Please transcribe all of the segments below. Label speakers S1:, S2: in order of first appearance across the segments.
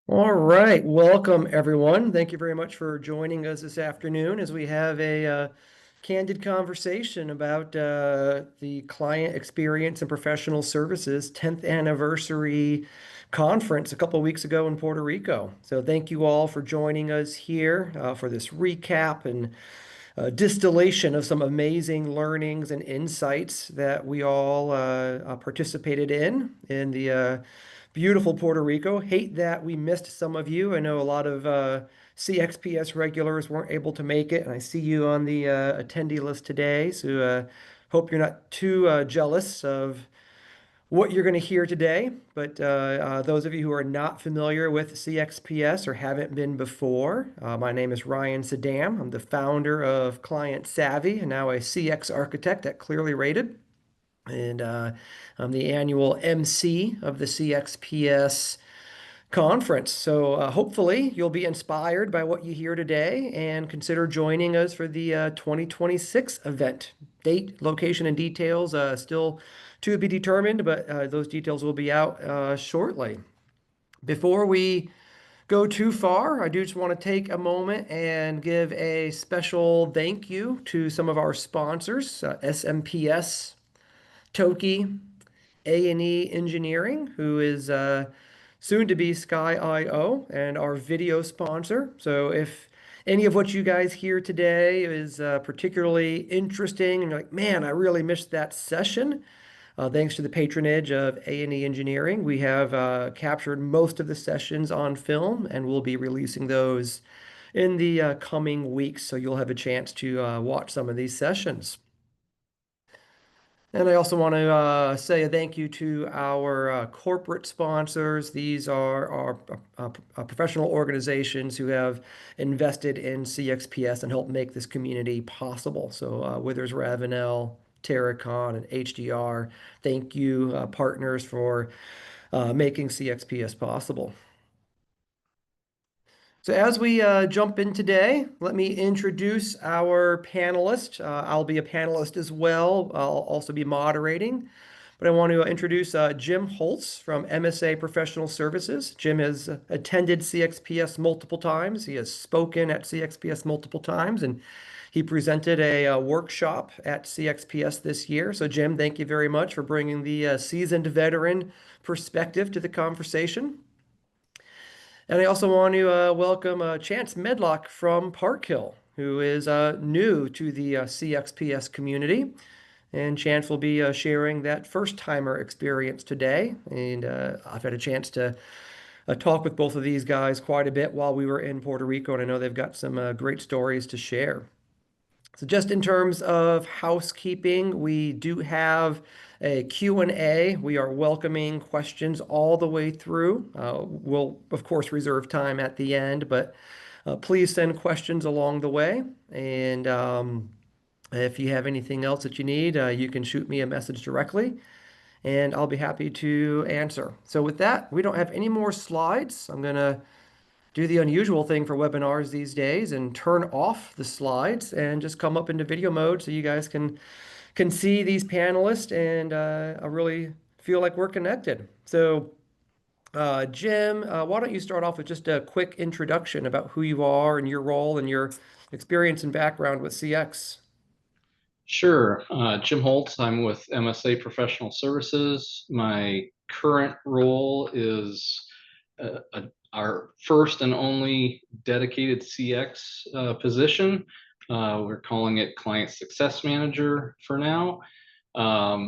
S1: All right, welcome everyone. Thank you very much for joining us this afternoon as we have a candid conversation about the Client Experience and Professional Services 10th anniversary conference a couple of weeks ago in Puerto Rico. So thank you all for joining us here for this recap and distillation of some amazing learnings and insights that we all participated in the beautiful Puerto Rico. Hate that we missed some of you. I know a lot of CXPS regulars weren't able to make it, and I see you on the attendee list today. So hope you're not too jealous of what you're going to hear today. But those of you who are not familiar with CXPS or haven't been before, my name is Ryan Suydam. I'm the founder of Client Savvy and now a CX architect at Clearly Rated. And I'm the annual MC of the CXPS conference. So hopefully you'll be inspired by what you hear today and consider joining us for the 2026 event. Date, location, and details still to be determined, but those details will be out shortly. Before we go too far, I do just want to take a moment and give a special thank you to some of our sponsors, SMPS, Toki, A&E Engineering, who is soon to be Sky IO and our video sponsor. So if any of what you guys hear today is particularly interesting and you're like, man, I really missed that session, thanks to the patronage of A&E Engineering, we have captured most of the sessions on film and we'll be releasing those in the coming weeks. So you'll have a chance to watch some of these sessions. And I also want to say a thank you to our corporate sponsors. These are our professional organizations who have invested in CXPS and helped make this community possible. So Withers Ravenel, Terracon, and HDR, thank you, partners, for making CXPS possible. So as we jump in today, let me introduce our panelist. I'll be a panelist as well. I'll also be moderating. But I want to introduce Jim Holz from MSA Professional Services. Jim has attended CXPS multiple times. He has spoken at CXPS multiple times, and he presented a workshop at CXPS this year. So Jim, thank you very much for bringing the seasoned veteran perspective to the conversation. And I also want to welcome Chance Medlock from Parkhill, who is new to the CXPS community. And Chance will be sharing that first-timer experience today. And I've had a chance to talk with both of these guys quite a bit while we were in Puerto Rico, and I know they've got some great stories to share. So just in terms of housekeeping, we do have a Q&A. We are welcoming questions all the way through. We'll, of course, reserve time at the end, but please send questions along the way. And if you have anything else that you need, you can shoot me a message directly, and I'll be happy to answer. So with that, we don't have any more slides. I'm going to do the unusual thing for webinars these days and turn off the slides and just come up into video mode so you guys can see these panelists and I really feel like we're connected. So Jim, why don't you start off with just a quick introduction about who you are and your role and your experience and background with CX?
S2: Sure. Jim Holz. I'm with MSA Professional Services. My current role is our first and only dedicated CX position. We're calling it Client Success Manager for now.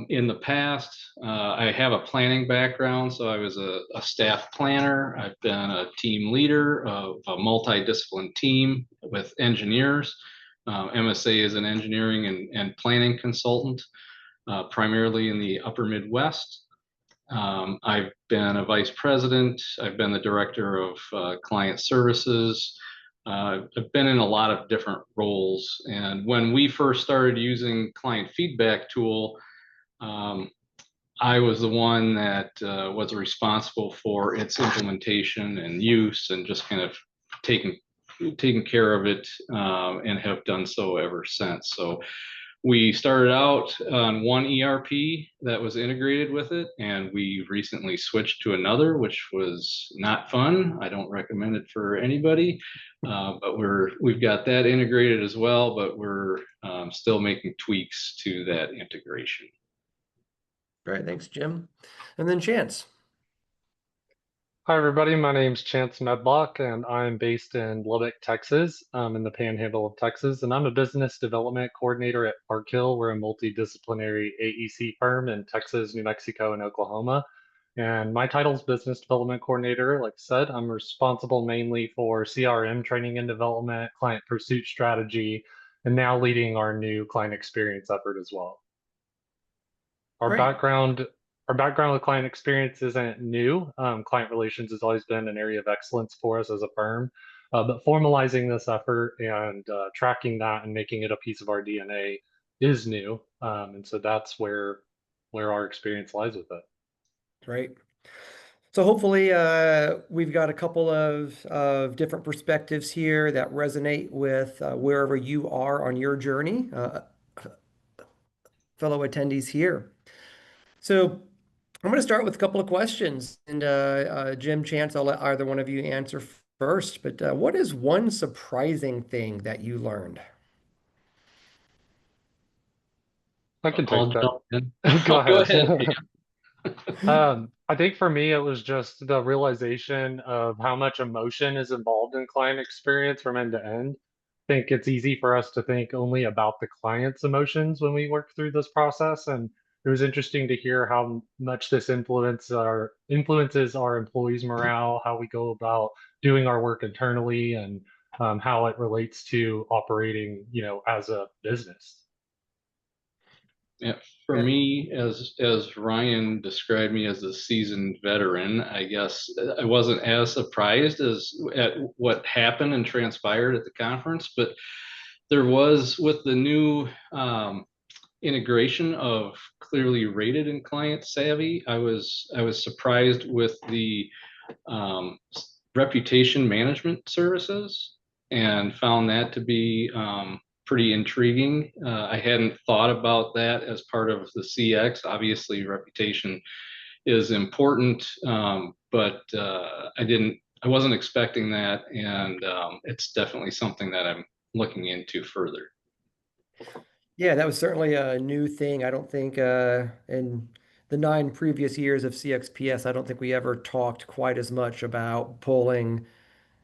S2: In the past, I have a planning background, so I was a staff planner. I've been a team leader of a multidisciplinary team with engineers. MSA is an engineering and planning consultant, primarily in the upper Midwest. I've been a vice president. I've been the director of client services. I've been in a lot of different roles. And when we first started using client feedback tool, I was the one that was responsible for its implementation and use and just kind of taking care of it and have done so ever since. So We started out on one ERP that was integrated with it, and we recently switched to another, which was not fun. I don't recommend it for anybody, but we've got that integrated as well, but we're still making tweaks to that integration.
S1: All right, thanks, Jim. And then Chance.
S3: Hi, everybody. My name's Chance Medlock, and I'm based in Lubbock, Texas, in the panhandle of Texas. And I'm a business development coordinator at Parkhill. We're a multidisciplinary AEC firm in Texas, New Mexico, and Oklahoma. And my title is business development coordinator. Like I said, I'm responsible mainly for CRM training and development, client pursuit strategy, and now leading our new client experience effort as well. Our
S1: Great.
S3: background, our background with client experience isn't new. Client relations has always been an area of excellence for us as a firm, but formalizing this effort and tracking that and making it a piece of our DNA is new, and so that's where our experience lies with it.
S1: Great. So hopefully we've got a couple of different perspectives here that resonate with wherever you are on your journey, fellow attendees here. So I'm going to start with a couple of questions. And Jim, Chance, I'll let either one of you answer first. But what is one surprising thing that you learned?
S3: I can
S2: I'll
S3: take that.
S2: jump in.
S3: Go
S2: Go
S3: ahead.
S2: ahead.
S3: I think for me, it was just the realization of how much emotion is involved in client experience from end to end. I think it's easy for us to think only about the client's emotions when we work through this process. And it was interesting to hear how much this influences our employees' morale, how we go about doing our work internally, and how it relates to operating, as a business.
S2: Yeah, for me, as Ryan described me as a seasoned veteran, I guess I wasn't as surprised as at what happened and transpired at the conference, but there was with the new integration of clearly rated and client savvy, I was surprised with the um, reputation management services and found that to be pretty intriguing. I hadn't thought about that as part of the CX. Obviously, reputation is important, but I wasn't expecting that, and it's definitely something that I'm looking into further.
S1: Yeah, that was certainly a new thing. I don't think in the 9 previous years of CXPS, I don't think we ever talked quite as much about pulling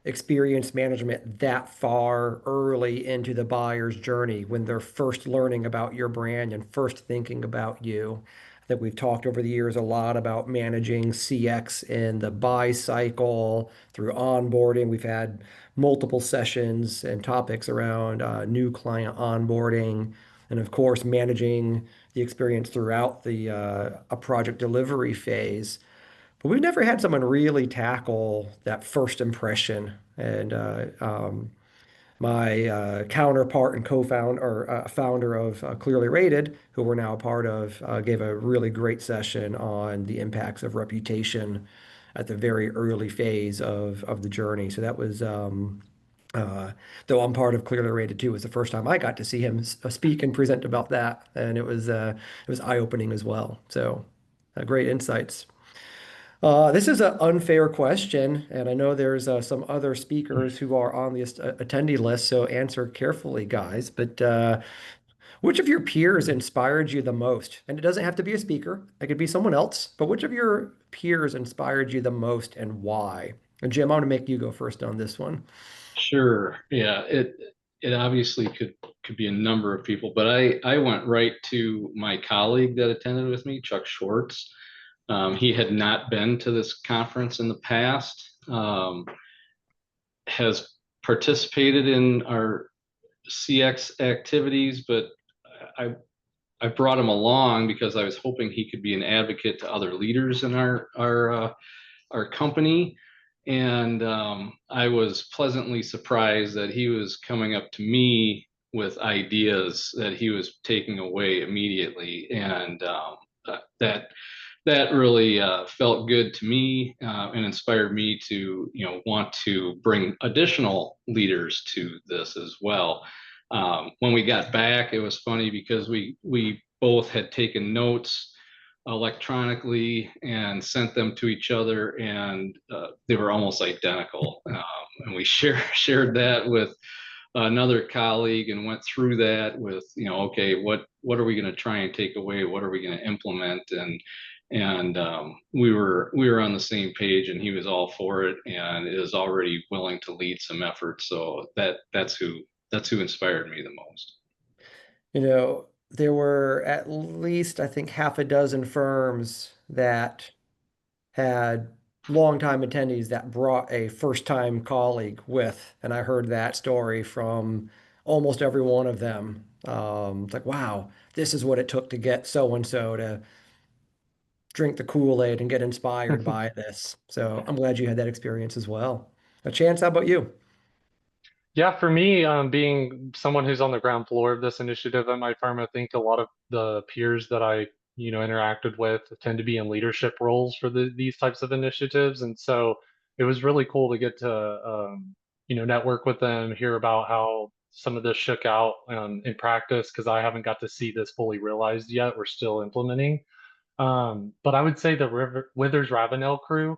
S1: experience management that far early into the buyer's journey when they're first learning about your brand and first thinking about you. I think we've talked over the years a lot about managing CX in the buy cycle through onboarding. We've had multiple sessions and topics around new client onboarding, and of course, managing the experience throughout the a project delivery phase. But we've never had someone really tackle that first impression. And my counterpart and co-founder or founder of Clearly Rated, who we're now a part of, gave a really great session on the impacts of reputation at the very early phase of the journey. So that was, though I'm part of Clearly Rated too, was the first time I got to see him speak and present about that, and it was eye-opening as well. So great insights. This is an unfair question, and I know there's some other speakers who are on the attendee list, so answer carefully, guys. But which of your peers inspired you the most? And it doesn't have to be a speaker, it could be someone else, but which of your peers inspired you the most and why? And Jim, I want to make you go first on this one.
S2: Sure. Yeah, it obviously could be a number of people, but I went right to my colleague that attended with me, Chuck Schwartz. He had not been to this conference in the past, has participated in our CX activities, but I I brought him along because I was hoping he could be an advocate to other leaders in our company. And I was pleasantly surprised that he was coming up to me with ideas that he was taking away immediately, and that that really felt good to me and inspired me to want to bring additional leaders to this as well. When we got back, it was funny because we both had taken notes electronically and sent them to each other, and they were almost identical. And we shared that with another colleague and went through that with, okay, what are we going to try and take away? What are we going to implement? And we were on the same page, and he was all for it, and is already willing to lead some effort. So that's who inspired me the most.
S1: There were at least, I think, half a dozen firms that had longtime attendees that brought a first-time colleague with, and I heard that story from almost every one of them. It's like, wow, this is what it took to get so and so to drink the Kool-Aid and get inspired by this. So I'm glad you had that experience as well. A Chance, how about you?
S3: Yeah, for me, being someone who's on the ground floor of this initiative at my firm, I think a lot of the peers that I, interacted with tend to be in leadership roles for these types of initiatives. And so it was really cool to get to, network with them, hear about how some of this shook out in practice, because I haven't got to see this fully realized yet. We're still implementing. But I would say the Withers Ravenel crew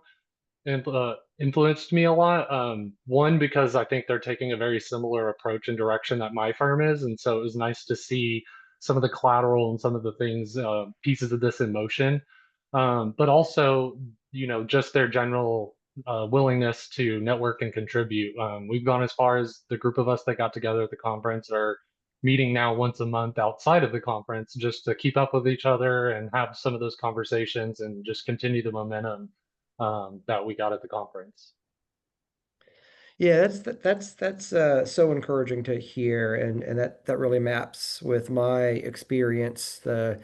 S3: influenced me a lot. One, because I think they're taking a very similar approach and direction that my firm is. And so it was nice to see some of the collateral and some of the things, pieces of this in motion. But also, just their general willingness to network and contribute. We've gone as far as the group of us that got together at the conference are meeting now once a month outside of the conference just to keep up with each other and have some of those conversations and just continue the momentum that we got at the conference.
S1: Yeah, that's so encouraging to hear, and that really maps with my experience. I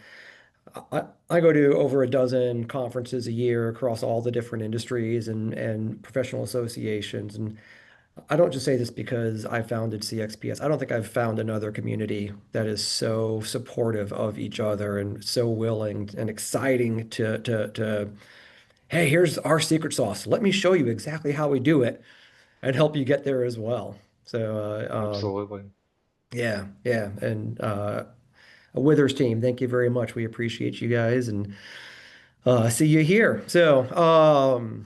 S1: go to over a dozen conferences a year across all the different industries and professional associations, and I don't just say this because I founded CXps. I don't think I've found another community that is so supportive of each other and so willing and exciting to hey, here's our secret sauce. Let me show you exactly how we do it and help you get there as well. So,
S3: Absolutely.
S1: yeah, yeah. And a Withers team, thank you very much. We appreciate you guys and see you here. So,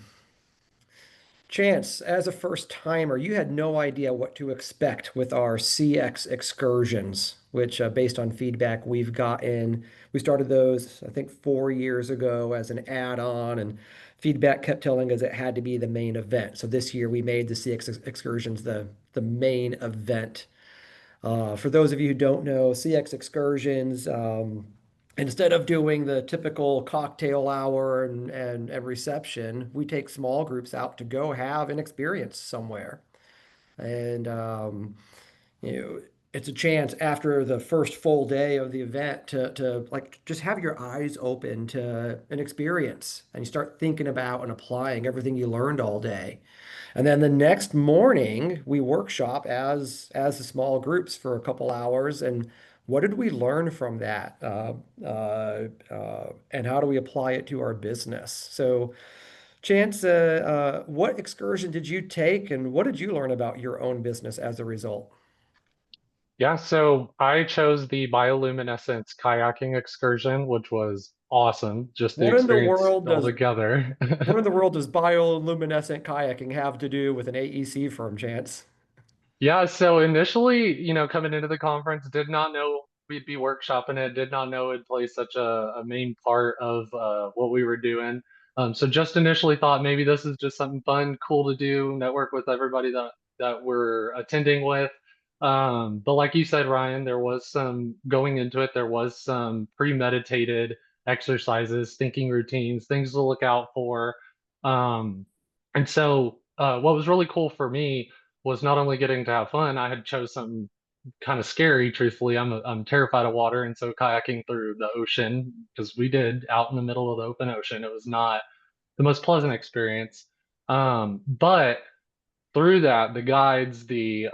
S1: Chance, as a first timer, you had no idea what to expect with our CX excursions, which, based on feedback we've gotten, we started those, I think, 4 years ago as an add-on, and feedback kept telling us it had to be the main event. So this year we made the CX excursions the main event. For those of you who don't know, CX excursions, instead of doing the typical cocktail hour and reception, we take small groups out to go have an experience somewhere. And you know, it's a chance after the first full day of the event to like just have your eyes open to an experience and you start thinking about and applying everything you learned all day. And then the next morning, we workshop as the small groups for a couple hours. And what did we learn from that? And how do we apply it to our business? So, Chance, what excursion did you take, and what did you learn about your own business as a result?
S3: Yeah, so I chose the bioluminescence kayaking excursion, which was awesome, just the
S1: What in the
S3: experience
S1: world does
S3: altogether.
S1: what in the world does bioluminescent kayaking have to do with an AEC firm, Chance?
S3: Yeah, so initially, coming into the conference, did not know we'd be workshopping it, did not know it'd play such a main part of what we were doing. So just initially thought maybe this is just something fun, cool to do, network with everybody that we're attending with. But like you said, Ryan, there was some going into it, there was some premeditated exercises, thinking routines, things to look out for. And so what was really cool for me was not only getting to have fun, I had chose something kind of scary, truthfully. I'm terrified of water, and so kayaking through the ocean, because we did out in the middle of the open ocean, it was not the most pleasant experience. But through that, the guides, the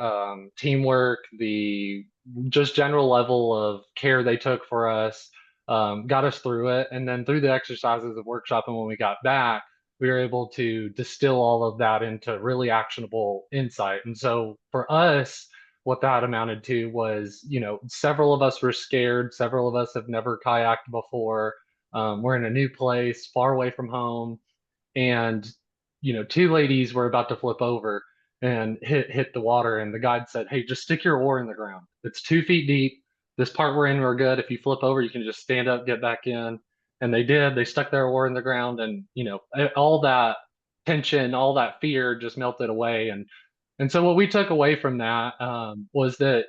S3: teamwork, the just general level of care they took for us got us through it. And then through the exercises of workshop and when we got back, we were able to distill all of that into really actionable insight. And so for us, what that amounted to was, several of us were scared. Several of us have never kayaked before. We're in a new place, far away from home, and two ladies were about to flip over and hit the water, and the guide said, "Hey, just stick your oar in the ground. It's 2 feet deep. This part we're in, we're good. If you flip over, you can just stand up, get back in." And they did. They stuck their oar in the ground, and all that tension, all that fear just melted away. And so what we took away from that was that,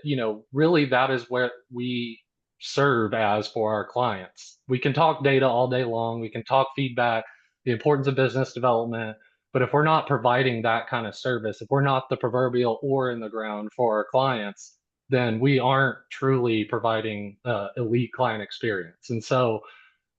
S3: really that is what we serve as for our clients. We can talk data all day long. We can talk feedback, the importance of business development. But if we're not providing that kind of service, if we're not the proverbial oar in the ground for our clients, then we aren't truly providing elite client experience. And so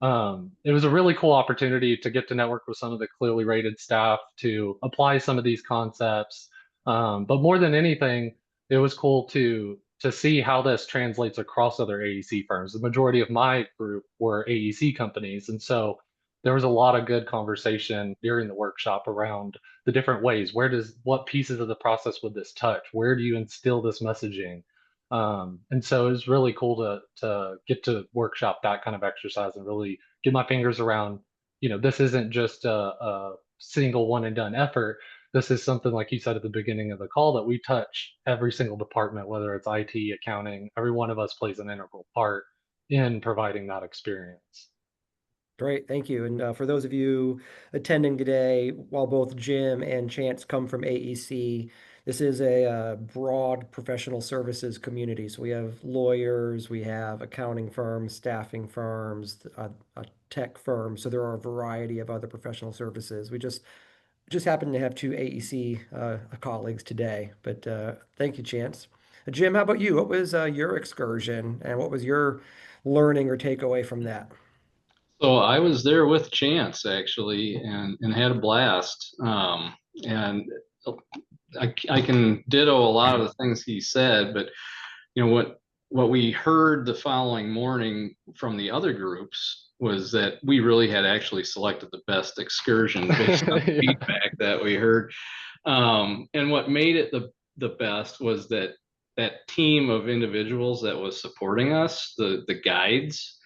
S3: it was a really cool opportunity to get to network with some of the clearly rated staff to apply some of these concepts. But more than anything, it was cool to see how this translates across other AEC firms. The majority of my group were AEC companies, and so there was a lot of good conversation during the workshop around the different ways. What pieces of the process would this touch? Where do you instill this messaging? And so it was really cool to get to workshop that kind of exercise and really get my fingers around, this isn't just a single one and done effort. This is something, like you said at the beginning of the call, that we touch every single department, whether it's IT, accounting, every one of us plays an integral part in providing that experience.
S1: Great, thank you. And for those of you attending today, while both Jim and Chance come from AEC, this is a broad professional services community. So we have lawyers, we have accounting firms, staffing firms, a tech firm. So there are a variety of other professional services. We just happen to have two AEC colleagues today. But thank you, Chance. Jim, how about you? What was your excursion, and what was your learning or takeaway from that?
S2: So I was there with Chance actually, and had a blast. And I can ditto a lot of the things he said, but what we heard the following morning from the other groups was that we really had actually selected the best excursion based on the
S3: Yeah.
S2: feedback that we heard. And what made it the best was that team of individuals that was supporting us, the guides.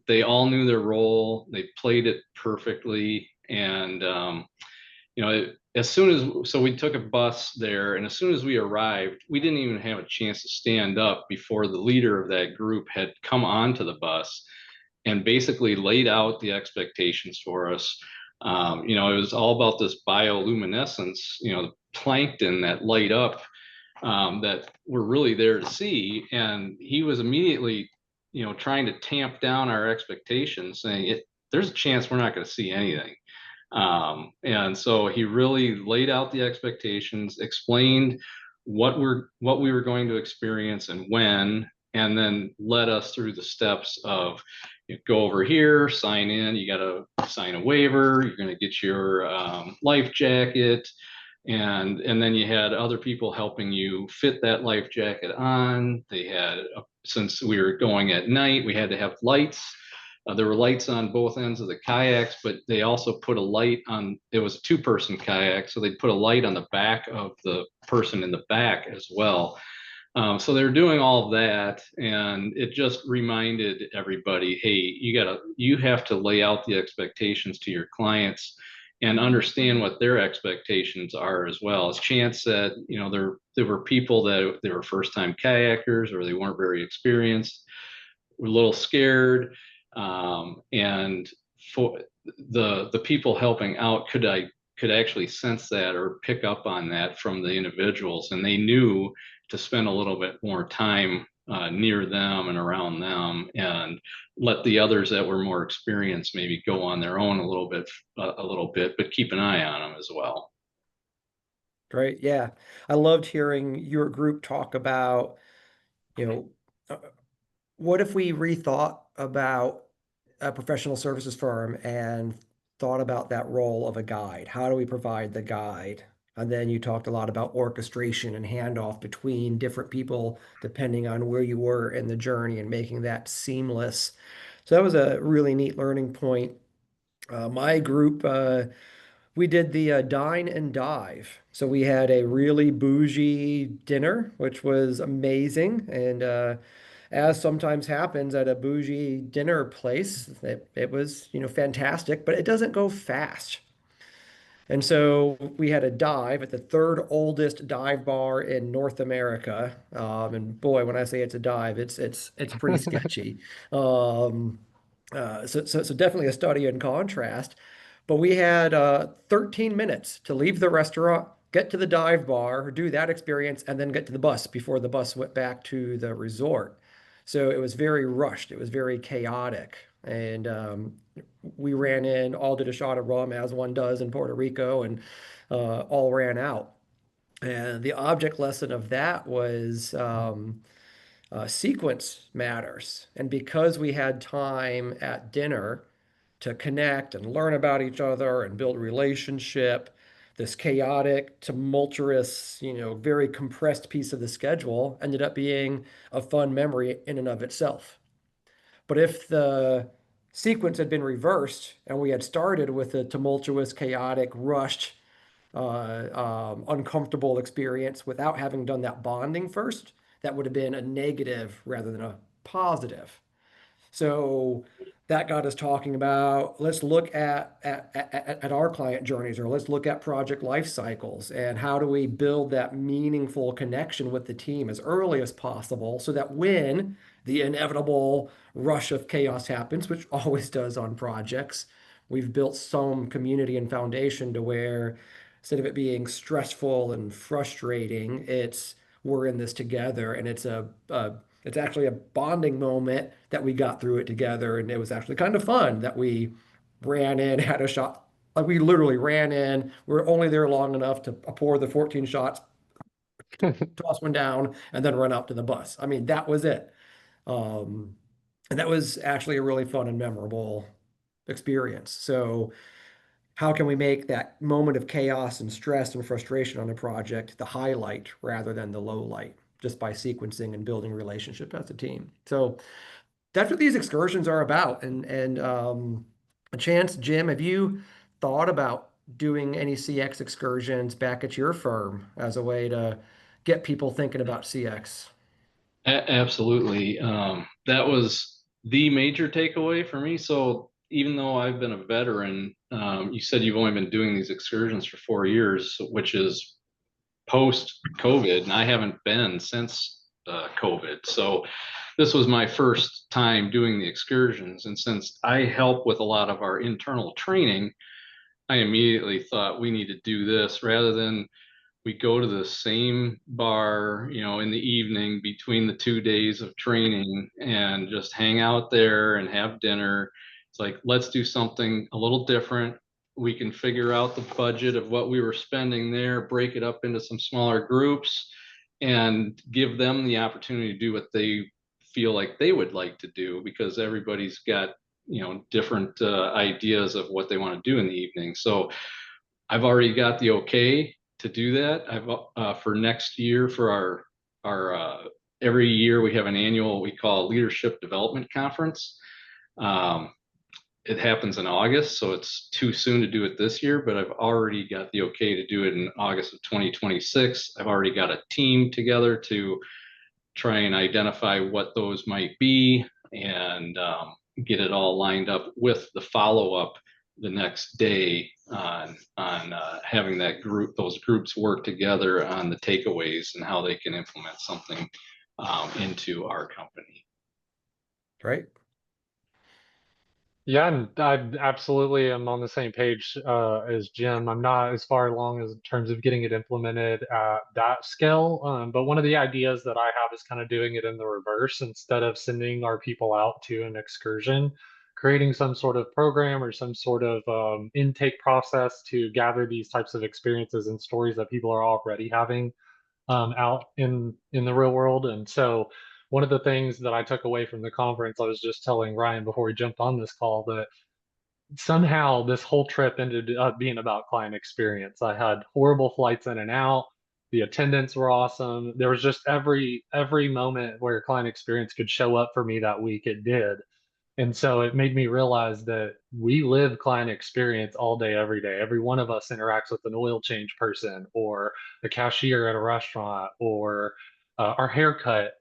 S2: They all knew their role. They played it perfectly, and as soon as so we took a bus there, and as soon as we arrived, we didn't even have a chance to stand up before the leader of that group had come onto the bus and basically laid out the expectations for us. It was all about this bioluminescence, the plankton that light up, that we're really there to see. And he was immediately, trying to tamp down our expectations, saying there's a chance we're not going to see anything. And so he really laid out the expectations, explained what we were going to experience and when, and then led us through the steps of go over here, sign in, you got to sign a waiver, you're going to get your life jacket, and then you had other people helping you fit that life jacket on. They had, since we were going at night, we had to have lights. There were lights on both ends of the kayaks, but they also put a light on, it was a two-person kayak, so they put a light on the back of the person in the back as well. So they're doing all of that, and it just reminded everybody, hey, you have to lay out the expectations to your clients and understand what their expectations are as well. As Chance said, there were people that they were first-time kayakers, or they weren't very experienced, were a little scared, and for the people helping out could actually sense that or pick up on that from the individuals, and they knew to spend a little bit more time near them and around them, and let the others that were more experienced maybe go on their own a little bit, but keep an eye on them as well.
S1: Great. Yeah. I loved hearing your group talk about, you know, uh, what if we rethought about a professional services firm and thought about that role of a guide? How do we provide the guide? And then you talked a lot about orchestration and handoff between different people, depending on where you were in the journey, and making that seamless. So that was a really neat learning point. My group, we did the dine and dive. So we had a really bougie dinner, which was amazing. And as sometimes happens at a bougie dinner place, it was, fantastic, but it doesn't go fast. And so we had a dive at the third oldest dive bar in North America. And boy, when I say it's a dive, it's pretty sketchy. Um, so definitely a study in contrast. But we had 13 minutes to leave the restaurant, get to the dive bar, do that experience, and then get to the bus before the bus went back to the resort. So it was very rushed. It was very chaotic. And we ran in, all did a shot of rum, as one does in Puerto Rico, and all ran out. And the object lesson of that was sequence matters. And because we had time at dinner to connect and learn about each other and build a relationship, this chaotic, tumultuous, very compressed piece of the schedule ended up being a fun memory in and of itself. But if the sequence had been reversed and we had started with a tumultuous, chaotic, rushed, uncomfortable experience without having done that bonding first, that would have been a negative rather than a positive. So that got us talking about let's look at our client journeys, or let's look at project life cycles, and how do we build that meaningful connection with the team as early as possible so that when the inevitable rush of chaos happens, which always does on projects, we've built some community and foundation to where instead of it being stressful and frustrating, it's we're in this together, and it's actually a bonding moment that we got through it together. And it was actually kind of fun that we ran in, had a shot. Like we literally ran in. We were only there long enough to pour the 14 shots, toss one down, and then run out to the bus. I mean, that was it. Um, and that was actually a really fun and memorable experience. So, how can we make that moment of chaos and stress and frustration on a project the highlight rather than the low light, just by sequencing and building relationship as a team? So that's what these excursions are about. And a chance, Jim, have you thought about doing any CX excursions back at your firm as a way to get people thinking about CX?
S2: Absolutely. That was the major takeaway for me. So even though I've been a veteran, you said you've only been doing these excursions for 4 years, which is post COVID, and I haven't been since COVID. So this was my first time doing the excursions. And since I help with a lot of our internal training, I immediately thought we need to do this rather than we go to the same bar, in the evening between the 2 days of training and just hang out there and have dinner. It's like, let's do something a little different. We can figure out the budget of what we were spending there, break it up into some smaller groups, and give them the opportunity to do what they feel like they would like to do, because everybody's got, different ideas of what they want to do in the evening. So I've already got the okay to do that. I've for next year for our every year we have an annual we call leadership development conference. Um, it happens in August, so it's too soon to do it this year, but I've already got the okay to do it in August of 2026. I've already got a team together to try and identify what those might be, and get it all lined up with the follow up the next day on having those groups work together on the takeaways and how they can implement something into our company.
S1: Right?
S3: Yeah, and I absolutely am on the same page as Jim. I'm not as far along as in terms of getting it implemented at that scale. But one of the ideas that I have is kind of doing it in the reverse. Instead of sending our people out to an excursion, creating some sort of program or some sort of intake process to gather these types of experiences and stories that people are already having out in the real world. And so one of the things that I took away from the conference, I was just telling Ryan before we jumped on this call, that somehow this whole trip ended up being about client experience. I had horrible flights in and out. The attendants were awesome. There was just every moment where client experience could show up for me that week, it did. And so it made me realize that we live client experience all day, every day. Every one of us interacts with an oil change person or a cashier at a restaurant or our haircut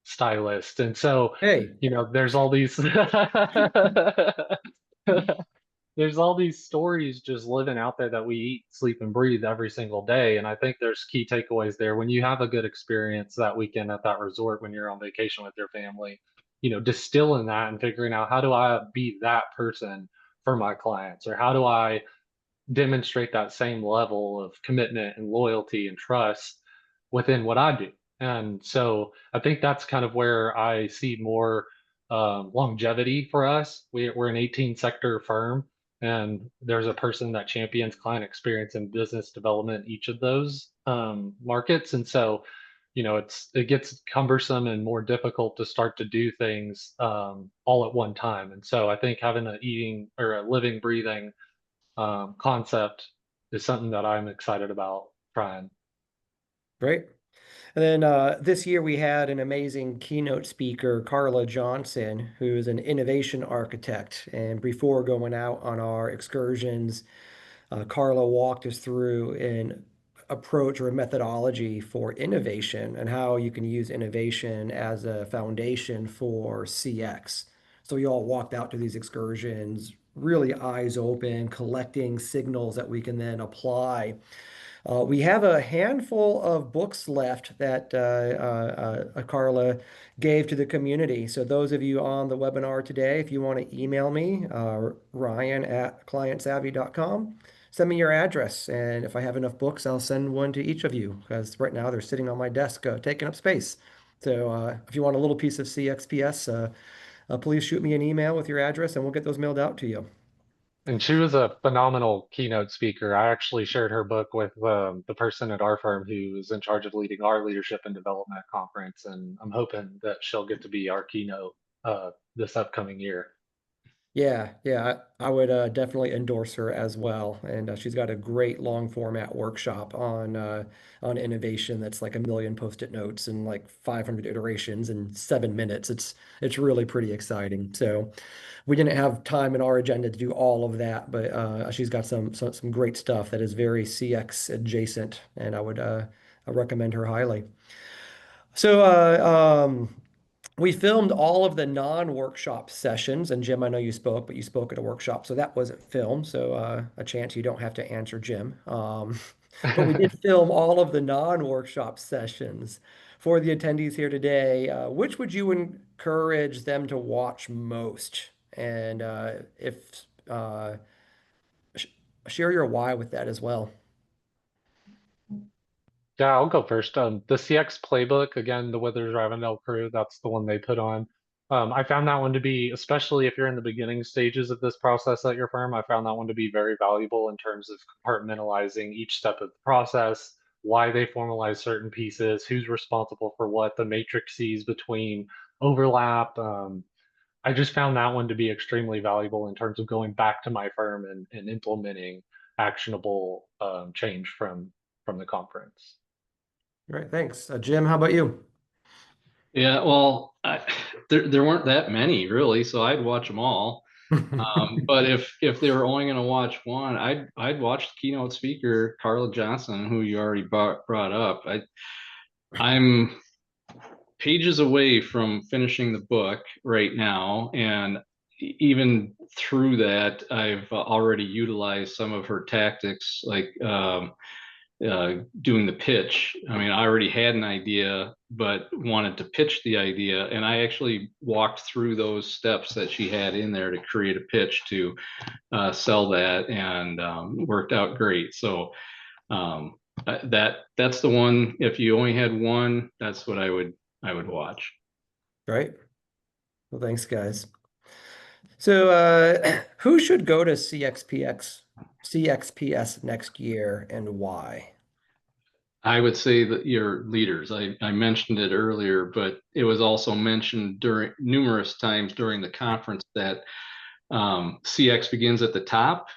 S3: stylist. And so,
S1: Hey,
S3: there's all these there's all these stories just living out there that we eat, sleep, and breathe every single day. And I think there's key takeaways there. When you have a good experience that weekend at that resort, when you're on vacation with your family, distilling that and figuring out how do I be that person for my clients, or how do I demonstrate that same level of commitment and loyalty and trust within what I do. And so I think that's kind of where I see more longevity for us. We're an 18 sector firm, and there's a person that champions client experience and business development in each of those markets. And so, it gets cumbersome and more difficult to start to do things all at one time. And so I think having a eating or a living, breathing concept is something that I'm excited about trying.
S1: great. And then this year we had an amazing keynote speaker, Carla Johnson, who is an innovation architect. And before going out on our excursions, Carla walked us through an approach or a methodology for innovation and how you can use innovation as a foundation for CX. So we all walked out to these excursions, really eyes open, collecting signals that we can then apply. We have a handful of books left that Carla gave to the community. So those of you on the webinar today, if you want to email me, Ryan@clientsavvy.com, send me your address. And if I have enough books, I'll send one to each of you because right now they're sitting on my desk taking up space. So if you want a little piece of CXPS, please shoot me an email with your address and we'll get those mailed out to you.
S3: And she was a phenomenal keynote speaker. I actually shared her book with the person at our firm who is in charge of leading our leadership and development conference, and I'm hoping that she'll get to be our keynote this upcoming year.
S1: Yeah, I would definitely endorse her as well. And she's got a great long format workshop on innovation that's like a million post-it notes and like 500 iterations in 7 minutes. It's really pretty exciting. So we didn't have time in our agenda to do all of that, but she's got some great stuff that is very CX adjacent, and I recommend her highly. So we filmed all of the non-workshop sessions, and Jim, I know you spoke, but you spoke at a workshop, so that wasn't filmed. So a chance you don't have to answer Jim. But we did film all of the non-workshop sessions for the attendees here today. Which would you encourage them to watch most? And if sh share your why with that as well.
S3: Yeah, I'll go first. The CX playbook, again, the Withers Ravenel crew, that's the one they put on. I found that one to be, especially if you're in the beginning stages of this process at your firm, I found that one to be very valuable in terms of compartmentalizing each step of the process, why they formalize certain pieces, who's responsible for what, the matrices between overlap. I just found that one to be extremely valuable in terms of going back to my firm and implementing actionable change from the conference.
S1: All right, thanks. Jim, how about you?
S2: Yeah, well, there weren't that many really, so I'd watch them all. But if they were only going to watch one, I'd watch the keynote speaker Carla Johnson, who you already brought up. I'm pages away from finishing the book right now, and even through that, I've already utilized some of her tactics, like doing the pitch. I mean, I already had an idea, but wanted to pitch the idea, and I actually walked through those steps that she had in there to create a pitch to sell that, and worked out great. So that's the one. If you only had one, that's what I would watch.
S1: Right. Well, thanks, guys. So, who should go to CXPS next year and why?
S2: I would say that your leaders, I mentioned it earlier, but it was also mentioned during numerous times during the conference that CX begins at the top.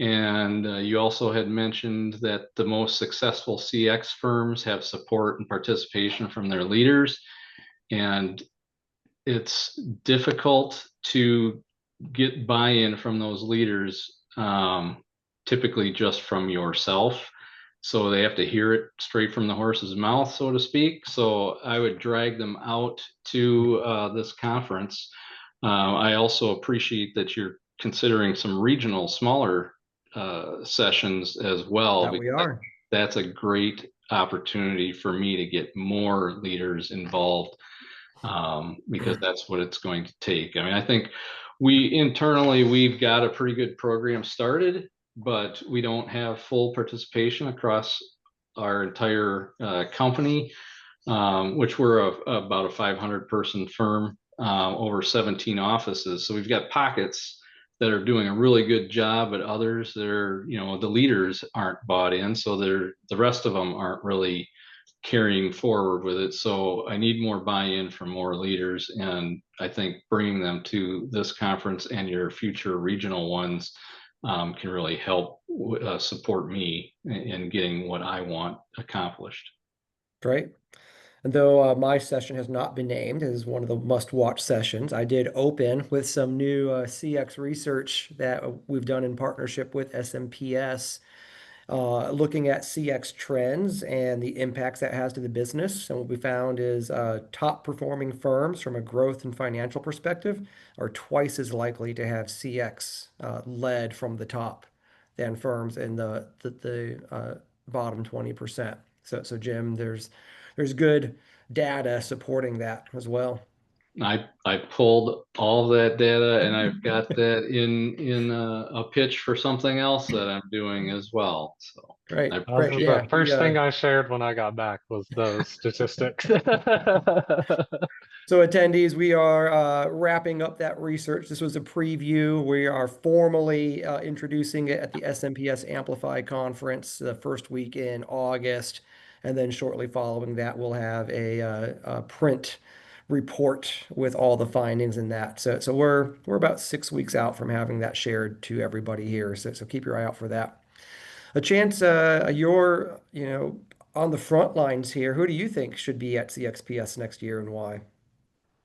S2: And you also had mentioned that the most successful CX firms have support and participation from their leaders. And it's difficult to get buy-in from those leaders, typically just from yourself. So they have to hear it straight from the horse's mouth, so to speak. So I would drag them out to this conference. I also appreciate that you're considering some regional, smaller sessions as well,
S1: That we
S2: because
S1: are.
S2: that's a great opportunity for me to get more leaders involved, because that's what it's going to take. I mean, I think we've got a pretty good program started, but we don't have full participation across our entire company, which we're about a 500 person firm, over 17 offices. So we've got pockets that are doing a really good job, but others that are, the leaders aren't bought in. So the rest of them aren't really carrying forward with it. So I need more buy-in from more leaders. And I think bringing them to this conference and your future regional ones can really help support me in getting what I want accomplished.
S1: Great. And though my session has not been named as one of the must-watch sessions, I did open with some new CX research that we've done in partnership with SMPS, looking at CX trends and the impacts that has to the business. And what we found is top performing firms from a growth and financial perspective are twice as likely to have CX led from the top than firms in the bottom 20%. So Jim, there's good data supporting that as well.
S2: I pulled all that data and I've got that in a pitch for something else that I'm doing as well. So
S1: Right,
S2: I
S3: That was
S1: right,
S2: appreciate
S3: the
S1: yeah.
S3: first thing I shared when I got back was those statistics.
S1: So attendees, we are wrapping up that research. This was a preview. We are formally introducing it at the SMPS Amplify conference the first week in August. And then shortly following that, we'll have a print report with all the findings in that. So we're about 6 weeks out from having that shared to everybody here. So keep your eye out for that. A chance, you're, on the front lines here. Who do you think should be at CXPS next year and why?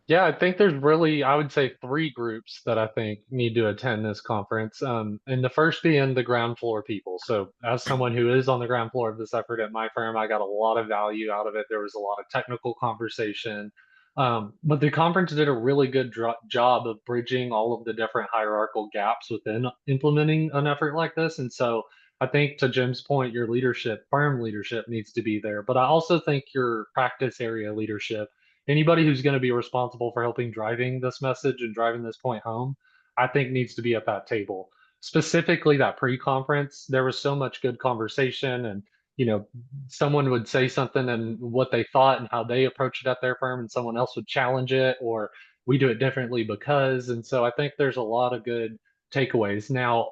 S3: Yeah, I think there's really, I would say, three groups that I think need to attend this conference. And the first being the ground floor people. So, as someone who is on the ground floor of this effort at my firm, I got a lot of value out of it. There was a lot of technical conversation. But the conference did a really good job of bridging all of the different hierarchical gaps within implementing an effort like this. And so, I think to Jim's point, your leadership, firm leadership needs to be there. But I also think your practice area leadership, anybody who's going to be responsible for helping driving this message and driving this point home, I think needs to be at that table. Specifically, that pre-conference, there was so much good conversation, and you know, someone would say something and what they thought and how they approached it at their firm, and someone else would challenge it, or we do it differently because. And so I think there's a lot of good takeaways. Now,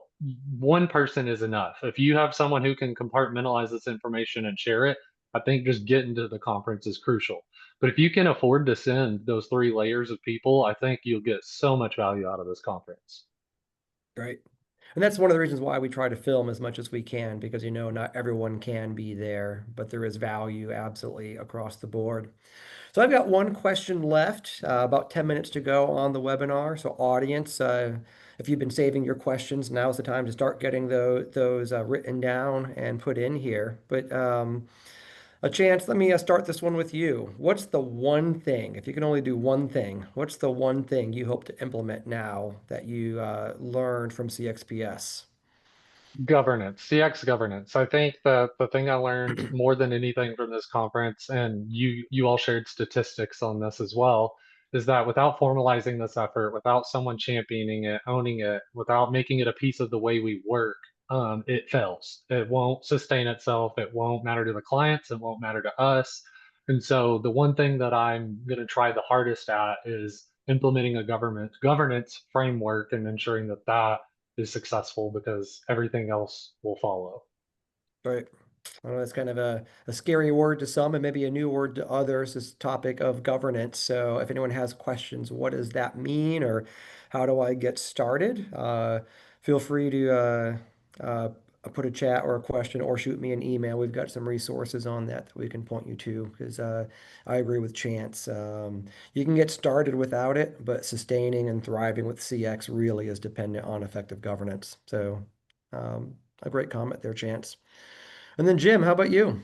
S3: one person is enough. If you have someone who can compartmentalize this information and share it, I think just getting to the conference is crucial. But if you can afford to send those three layers of people, I think you'll get so much value out of this conference.
S1: Right. And that's one of the reasons why we try to film as much as we can, because not everyone can be there, but there is value absolutely across the board. So I've got one question left, about 10 minutes to go on the webinar. So audience, if you've been saving your questions, now's the time to start getting those written down and put in here. But a chance, let me start this one with you. What's the one thing, if you can only do one thing, what's the one thing you hope to implement now that you learned from CXPS?
S3: Governance, CX governance. I think that the thing I learned more than anything from this conference, and you all shared statistics on this as well, is that without formalizing this effort, without someone championing it, owning it, without making it a piece of the way we work, it fails. It won't sustain itself. It won't matter to the clients. It won't matter to us. And so the one thing that I'm going to try the hardest at is implementing a governance framework and ensuring that that is successful, because everything else will follow.
S1: Right. I know that's kind of a scary word to some and maybe a new word to others, this topic of governance. So if anyone has questions, what does that mean or how do I get started? Feel free to put a chat or a question or shoot me an email. We've got some resources on that we can point you to because I agree with Chance. You can get started without it, but sustaining and thriving with CX really is dependent on effective governance. So a great comment there, Chance. And then Jim, how about you?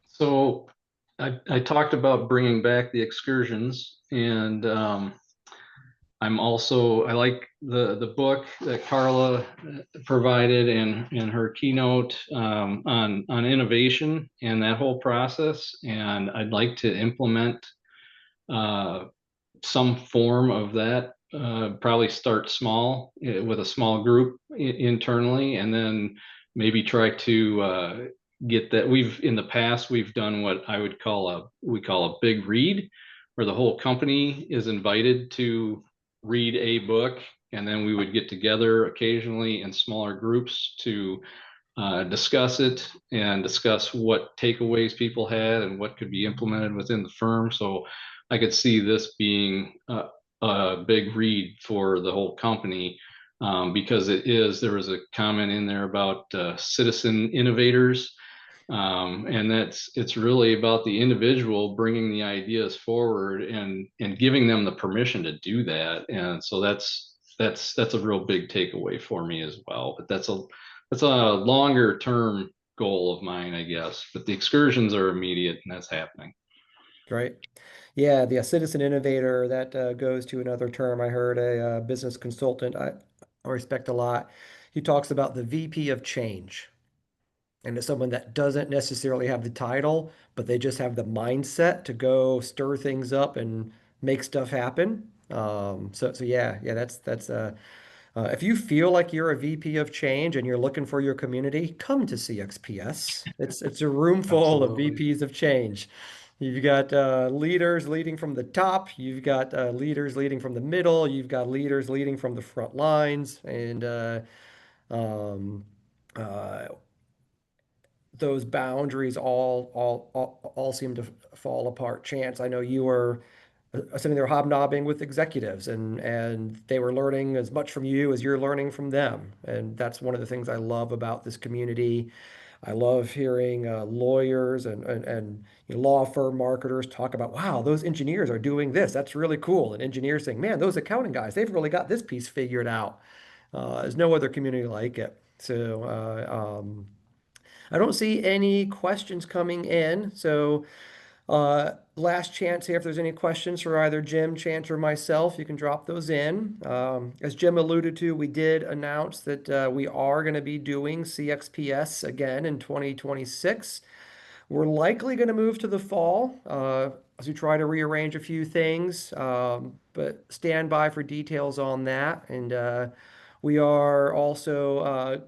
S2: So I talked about bringing back the excursions, and I like the book that Carla provided in her keynote on innovation and that whole process. And I'd like to implement uh, some form of that. Probably start small with a small group internally, and then maybe try to get that. In the past we've done what I would call we call a big read, where the whole company is invited to read a book, and then we would get together occasionally in smaller groups to discuss it and discuss what takeaways people had and what could be implemented within the firm. So I could see this being a big read for the whole company, because there was a comment in there about citizen innovators. And it's really about the individual bringing the ideas forward and giving them the permission to do that. And so that's a real big takeaway for me as well. But that's a longer term goal of mine, I guess. But the excursions are immediate, and that's happening.
S1: Right. Yeah, the citizen innovator, that goes to another term. I heard a business consultant I respect a lot. He talks about the VP of change. And it's someone that doesn't necessarily have the title, but they just have the mindset to go stir things up and make stuff happen. So yeah, that's if you feel like you're a VP of change and you're looking for your community, come to CXPS. It's a room full of
S3: Absolutely.
S1: VPs of change. You've got leaders leading from the top. You've got leaders leading from the middle. You've got leaders leading from the front lines, and um, uh, those boundaries all seem to fall apart. Chance, I know you were sitting there hobnobbing with executives and they were learning as much from you as you're learning from them. And that's one of the things I love about this community. I love hearing lawyers and law firm marketers talk about, wow, those engineers are doing this. That's really cool. And engineers saying, man, those accounting guys, they've really got this piece figured out. There's no other community like it. So I don't see any questions coming in. So last chance here, if there's any questions for either Jim, Chance, or myself, you can drop those in. As Jim alluded to, we did announce that we are going to be doing CXPS again in 2026. We're likely going to move to the fall as we try to rearrange a few things, but stand by for details on that. And we are also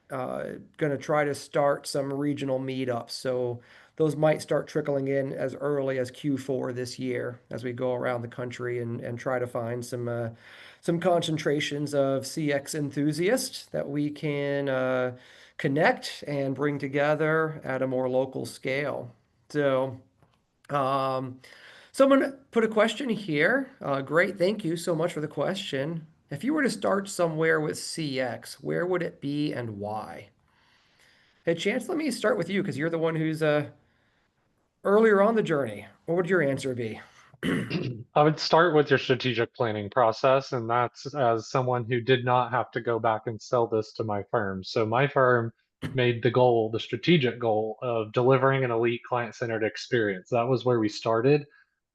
S1: going to try to start some regional meetups. So those might start trickling in as early as Q4 this year as we go around the country and try to find some concentrations of CX enthusiasts that we can connect and bring together at a more local scale. So, um, someone put a question here. Great, thank you so much for the question. If you were to start somewhere with CX, where would it be and why? Hey, Chance, let me start with you because you're the one who's earlier on the journey. What would your answer be?
S3: I would start with your strategic planning process, and that's as someone who did not have to go back and sell this to my firm. So my firm made the strategic goal of delivering an elite client-centered experience. That was where we started.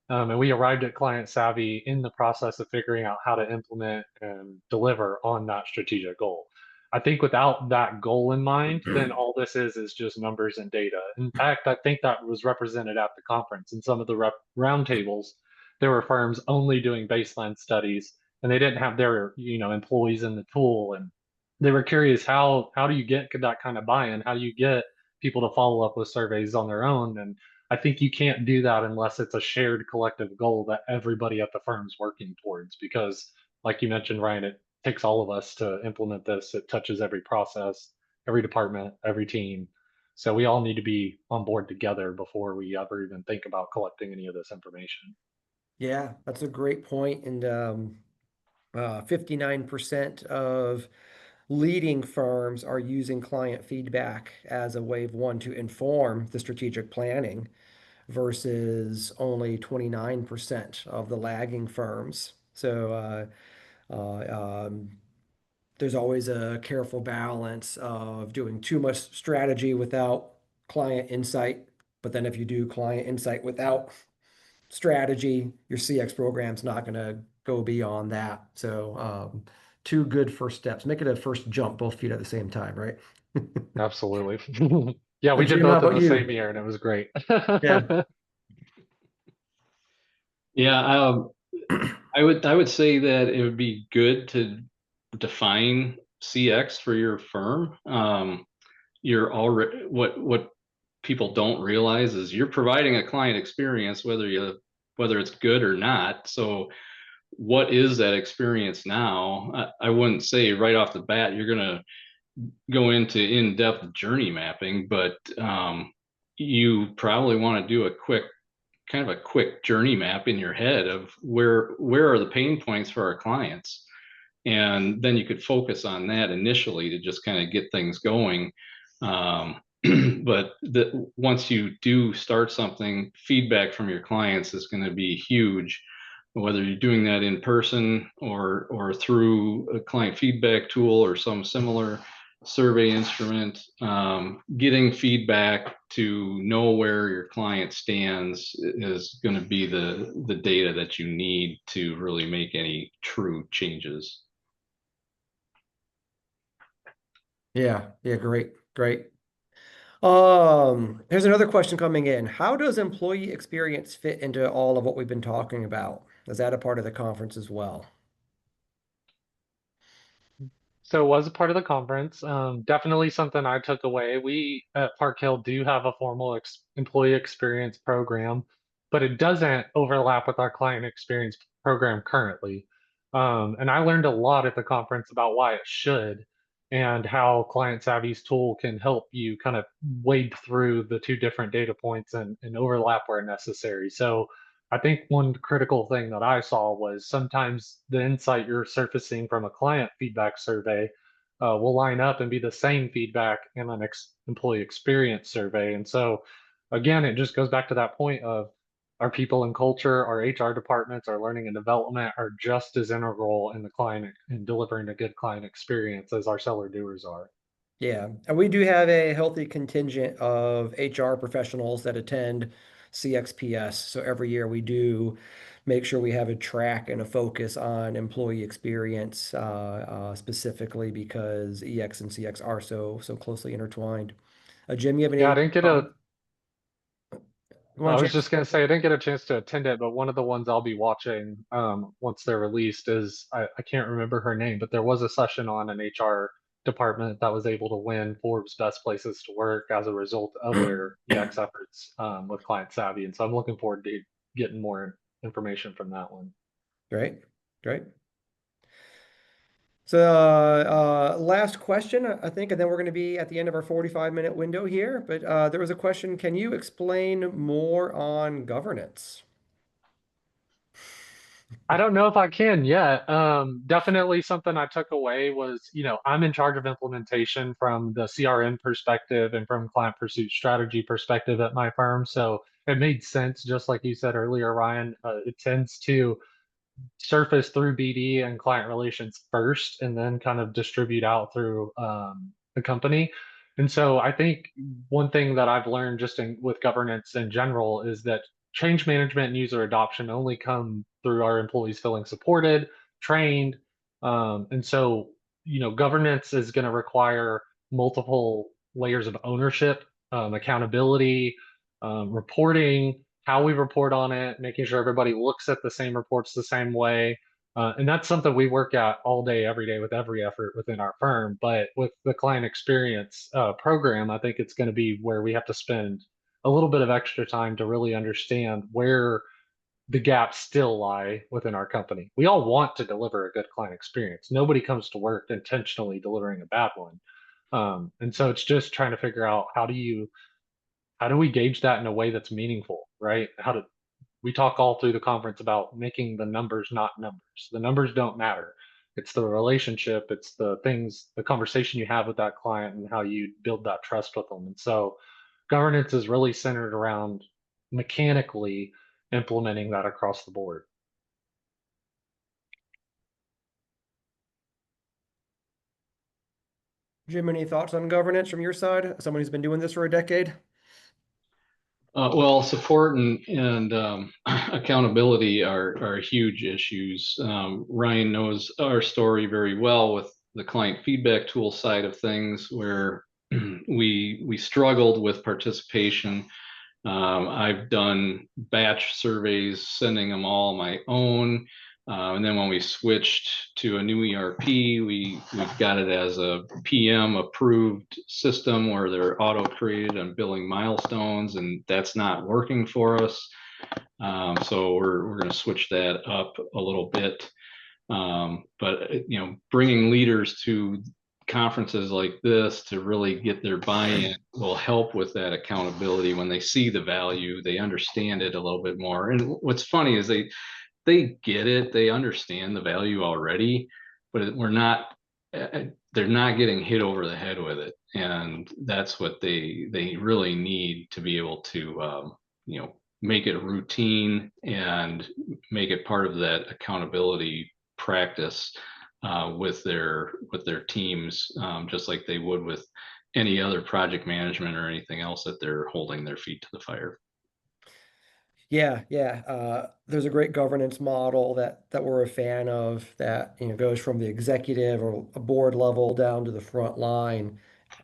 S3: And we arrived at Client Savvy in the process of figuring out how to implement and deliver on that strategic goal. I think without that goal in mind, then all this is just numbers and data. In fact, I think that was represented at the conference. In some of the roundtables, there were firms only doing baseline studies, and they didn't have their employees in the tool, and they were curious how do you get that kind of buy-in? How do you get people to follow up with surveys on their own? And I think you can't do that unless it's a shared collective goal that everybody at the firm's working towards. Because, like you mentioned, Ryan, it takes all of us to implement this. It touches every process, every department, every team. So we all need to be on board together before we ever even think about collecting any of this information.
S1: Yeah, that's a great point. And 59% of leading firms are using client feedback as a way of one to inform the strategic planning versus only 29% of the lagging firms. So there's always a careful balance of doing too much strategy without client insight. But then if you do client insight without strategy, your CX program's not going to go beyond that. So two good first steps. Make it a first jump, both feet at the same time, right?
S3: Absolutely. Yeah, we did
S1: Jim, how
S3: both in
S1: about
S3: the same
S1: you?
S3: year and it was great.
S1: Yeah.
S2: Yeah, I would say that it would be good to define CX for your firm. You're already what people don't realize is you're providing a client experience whether it's good or not. So what is that experience now? I wouldn't say right off the bat you're gonna go into in-depth journey mapping, but you probably want to do a quick journey map in your head of where are the pain points for our clients, and then you could focus on that initially to just kind of get things going. But once you do start something, feedback from your clients is going to be huge, whether you're doing that in person or through a client feedback tool or some similar survey instrument. Getting feedback to know where your client stands is going to be the data that you need to really make any true changes.
S1: Yeah. Yeah. Great. Great. Here's another question coming in. How does employee experience fit into all of what we've been talking about? Is that a part of the conference as well?
S3: So it was a part of the conference. Definitely something I took away. We at Park Hill do have a formal employee experience program, but it doesn't overlap with our client experience program currently. And I learned a lot at the conference about why it should and how Client Savvy's tool can help you kind of wade through the two different data points and overlap where necessary. So I think one critical thing that I saw was sometimes the insight you're surfacing from a client feedback survey will line up and be the same feedback in an employee experience survey. And so, again, it just goes back to that point of our people and culture, our HR departments, our learning and development are just as integral in the client in delivering a good client experience as our seller doers are.
S1: Yeah, and we do have a healthy contingent of HR professionals that attend CXPS. So every year we do make sure we have a track and a focus on employee experience, specifically because EX and CX are so closely intertwined. Jim, you have
S3: Yeah, I
S1: any
S3: didn't get a
S1: comments? Go on,
S3: I was
S1: Chance.
S3: just gonna say I didn't get a chance to attend it, but one of the ones I'll be watching once they're released is I can't remember her name, but there was a session on an HR department that was able to win Forbes Best Places to Work as a result of their EX efforts with Client Savvy, and so I'm looking forward to getting more information from that one.
S1: Great, great. So, last question, I think, and then we're going to be at the end of our 45-minute window here. But there was a question, can you explain more on governance?
S3: I don't know if I can yet. Definitely something I took away was, I'm in charge of implementation from the CRM perspective and from client pursuit strategy perspective at my firm. So it made sense, just like you said earlier, Ryan. It tends to surface through BD and client relations first, and then kind of distribute out through the company. And so I think one thing that I've learned just with governance in general is that change management and user adoption only come through our employees feeling supported, trained. And so, governance is going to require multiple layers of ownership, accountability, reporting, how we report on it, making sure everybody looks at the same reports the same way. And that's something we work at all day, every day with every effort within our firm. But with the client experience program, I think it's going to be where we have to spend a little bit of extra time to really understand where the gaps still lie within our company. We all want to deliver a good client experience. Nobody comes to work intentionally delivering a bad one. And so it's just trying to figure out how do we gauge that in a way that's meaningful, right? We talk all through the conference about making the numbers not numbers. The numbers don't matter. It's the relationship, it's the things, the conversation you have with that client and how you build that trust with them. And so governance is really centered around mechanically implementing that across the board.
S1: Jim, any thoughts on governance from your side? Someone who's been doing this for a decade?
S2: Well, support and accountability are huge issues. Ryan knows our story very well with the client feedback tool side of things, where we struggled with participation. I've done batch surveys, sending them all my own. And then when we switched to a new ERP, we've got it as a PM approved system where they're auto created and billing milestones, and that's not working for us. So we're going to switch that up a little bit. But bringing leaders to conferences like this to really get their buy-in will help with that accountability. When they see the value, they understand it a little bit more. And what's funny is they get it, they understand the value already, but they're not getting hit over the head with it. And that's what they really need to be able to make it routine and make it part of that accountability practice with their teams, just like they would with any other project management or anything else that they're holding their feet to the fire.
S1: Yeah, yeah. There's a great governance model that we're a fan of that goes from the executive or a board level down to the front line.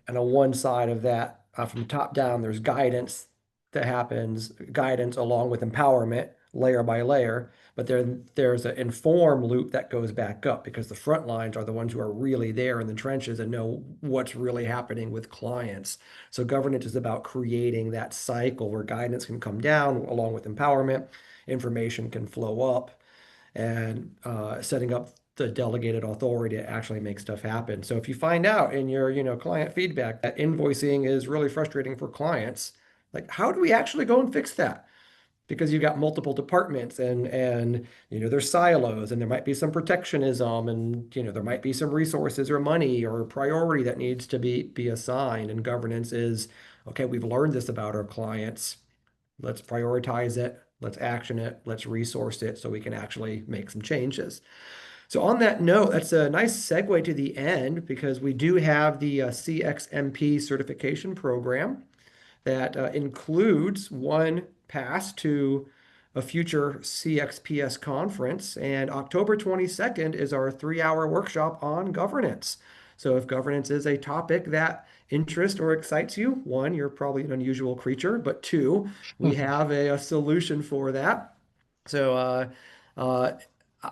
S1: And on one side of that, from the top down, there's guidance that happens, guidance along with empowerment, layer by layer. But there's an inform loop that goes back up because the front lines are the ones who are really there in the trenches and know what's really happening with clients. So governance is about creating that cycle where guidance can come down along with empowerment, information can flow up, and setting up the delegated authority to actually make stuff happen. So if you find out in your, client feedback that invoicing is really frustrating for clients, like how do we actually go and fix that? Because you've got multiple departments and there's silos and there might be some protectionism and there might be some resources or money or priority that needs to be assigned. And governance is, okay, we've learned this about our clients. Let's prioritize it. Let's action it. Let's resource it so we can actually make some changes. So on that note, that's a nice segue to the end because we do have the CXMP certification program that includes one pass to a future CXPS conference. And October 22nd is our 3-hour workshop on governance. So if governance is a topic that interests or excites you, one, you're probably an unusual creature, but two, we have a solution for that. So uh,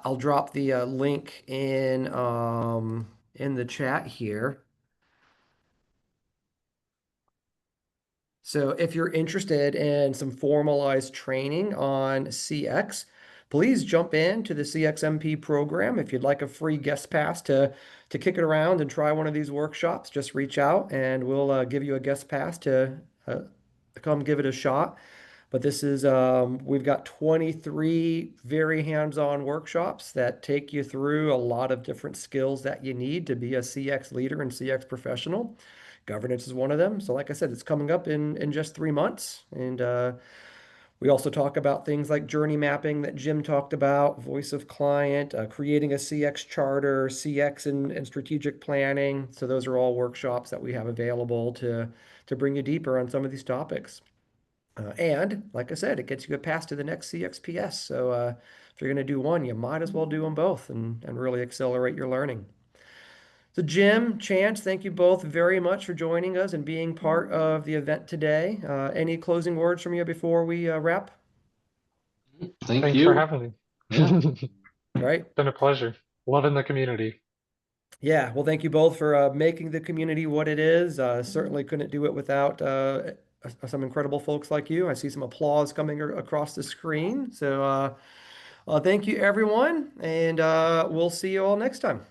S1: I'll drop the link in the chat here. So if you're interested in some formalized training on CX, please jump into the CXMP program. If you'd like a free guest pass to kick it around and try one of these workshops, just reach out and we'll give you a guest pass to come give it a shot. But this is, we've got 23 very hands-on workshops that take you through a lot of different skills that you need to be a CX leader and CX professional. Governance is one of them. So like I said, it's coming up in just 3 months. And we also talk about things like journey mapping that Jim talked about, voice of client, creating a CX charter, CX and strategic planning. So those are all workshops that we have available to bring you deeper on some of these topics. And like I said, it gets you a pass to the next CXPS. So if you're going to do one, you might as well do them both and really accelerate your learning. So Jim, Chance, thank you both very much for joining us and being part of the event today. Any closing words from you before we wrap?
S2: Thank
S3: Thanks for
S2: you.
S3: having me.
S2: Yeah.
S1: Right?
S3: Been a pleasure. Loving the community.
S1: Yeah, well, thank you both for making the community what it is. Certainly couldn't do it without some incredible folks like you. I see some applause coming across the screen. So thank you, everyone, and we'll see you all next time.